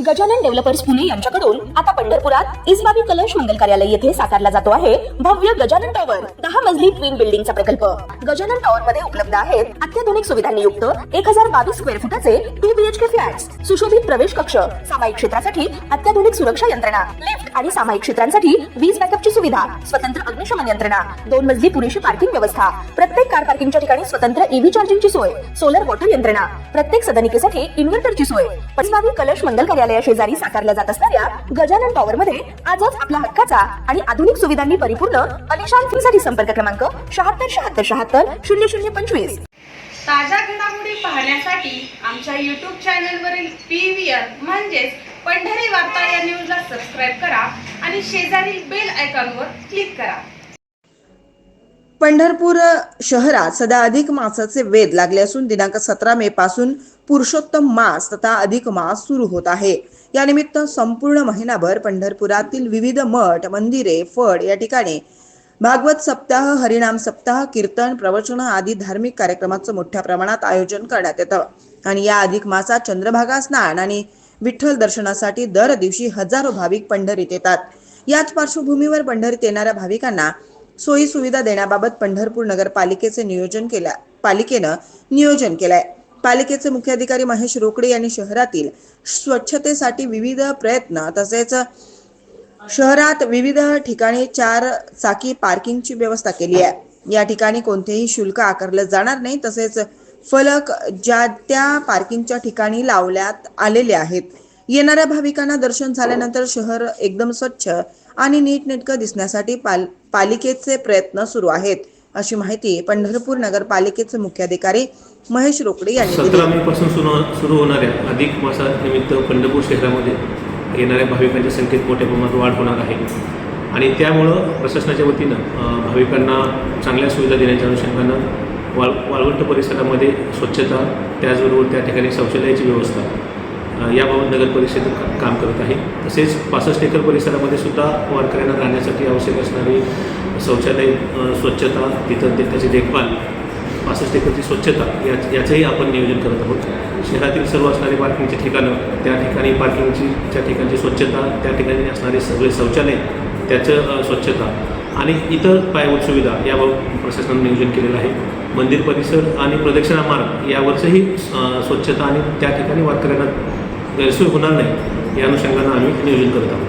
Gajanan developers Pune यांच्याकडून आता पंढरपुरात इसबाबी कलश मंगल कार्यालय येथे साकारला जातो आहे भव्य गजानन टॉवर 10 मजली ट्विन बिल्डिंगचा प्रकल्प। गजानन टॉवर मध्ये उपलब्ध आहेत अत्याधुनिक सुविधांनी युक्त 1022 स्क्वेअर फुटाचे 2 BHK फ्लॅट्स, सुशोभित प्रवेश कक्ष, सामायिक क्षेत्रासाठी अत्याधुनिक सुरक्षा यंत्रणा, लिफ्ट आणि सामायिक क्षेत्रांसाठी वीज बॅकअपची सुविधा, स्वतंत्र अग्निशमन यंत्रणा, 2 मजली पुरेशी पार्किंग व्यवस्था, प्रत्येक कार पार्किंगच्या ठिकाणी स्वतंत्र EV चार्जिंगची सोय, सोलर वॉटर यंत्रणा, प्रत्येक सदनिकेसाठी इन्व्हर्टरची सोय। इसबाबी कलश मंगल कार्यालया शेजारी साकारल्या जात असणाऱ्या गजानन टॉवर मध्ये आजच आपल्या हक्काचा आणि आधुनिक सुविधांनी परिपूर्ण अलिशान फ्रीसाठी संपर्क क्रमांक 7676700025। ताज्या घडामोडी पाहण्यासाठी आमच्या YouTube चॅनलवरील PVR म्हणजेच पंढरी वार्ता या न्यूजला सबस्क्राइब करा आणि शेजारील बेल आयकॉनवर क्लिक करा। पंढरपूर शहरात सध्या अधिक मासाचे वेध लागले असून दिनांक 17 मे पासून पुरुषोत्तम मास तथा अधिक मास सुरू होत आहे। या निमित्त संपूर्ण महिनाभर पंढरपुरातील विविध मठ, मंदिरे, फड या ठिकाणी भागवत सप्ताह, हरिनाम सप्ताह, कीर्तन, प्रवचन आदी धार्मिक कार्यक्रमाचं मोठ्या प्रमाणात आयोजन करण्यात येतं आणि या अधिक मासात चंद्रभागा स्नान आणि विठ्ठल दर्शनासाठी दर दिवशी हजारो भाविक पंढरीत येतात। याच पार्श्वभूमीवर पंढरीत येणाऱ्या भाविकांना सोयी सुविधा देण्याबाबत पंढरपूर पालिकेनं नियोजन केलंय। पालिकेचे मुख्य अधिकारी महेश रोकडे यांनी शहरातील स्वच्छतेसाठी विविध प्रयत्न तसेच शहरात विविध ठिकाणी 4 चाकी पार्किंगची व्यवस्था केली आहे। या ठिकाणी कोणतेही शुल्क आकारले जाणार नाही तसेच फलक ज्या त्या पार्किंगच्या ठिकाणी लावण्यात आलेले आहेत। येणाऱ्या भाविकांना दर्शन झाल्यानंतर शहर एकदम स्वच्छ आणि नीटनेटकं दिसण्यासाठी पालिकेचे प्रयत्न सुरू आहेत, अशी माहिती पंढरपूर नगरपालिकेचे मुख्य अधिकारी महेश रोकडे यांनी दिली। 17 मे पासून सुरू होणाऱ्या अधिक मासानिमित्त पंढरपूर शहरामध्ये येणाऱ्या भाविकांच्या संख्येत मोठ्या प्रमाणात वाढ होणार आहे आणि त्यामुळं प्रशासनाच्या वतीनं भाविकांना चांगल्या सुविधा देण्याच्या अनुषंगानं वाळवंट परिसरामध्ये स्वच्छता, त्याचबरोबर त्या ठिकाणी शौचालयाची व्यवस्था याबाबत नगर परिषद काम करत आहे। तसेच 65 एकर परिसरामध्ये सुद्धा वारकऱ्यांना राहण्यासाठी आवश्यक असणारी शौचालय, स्वच्छता, तिथं त्याची देखभाल, 65 एकरची स्वच्छता याचंही आपण नियोजन करत आहोत। शहरातील सर्व असणारी पार्किंगची ठिकाणं, त्या ठिकाणी पार्किंगच्या ठिकाणची स्वच्छता, त्या ठिकाणी असणारे सगळे शौचालय त्याचं स्वच्छता आणि इतर पायाभूत सुविधा याबाबत प्रशासनाने नियोजन केलेलं आहे। मंदिर परिसर आणि प्रदक्षिणा मार्ग यावरचंही स्वच्छता आणि त्या ठिकाणी वारकऱ्यांना गैरसोय होणार नाही या अनुषंगानं आम्ही नियोजन करत आहोत।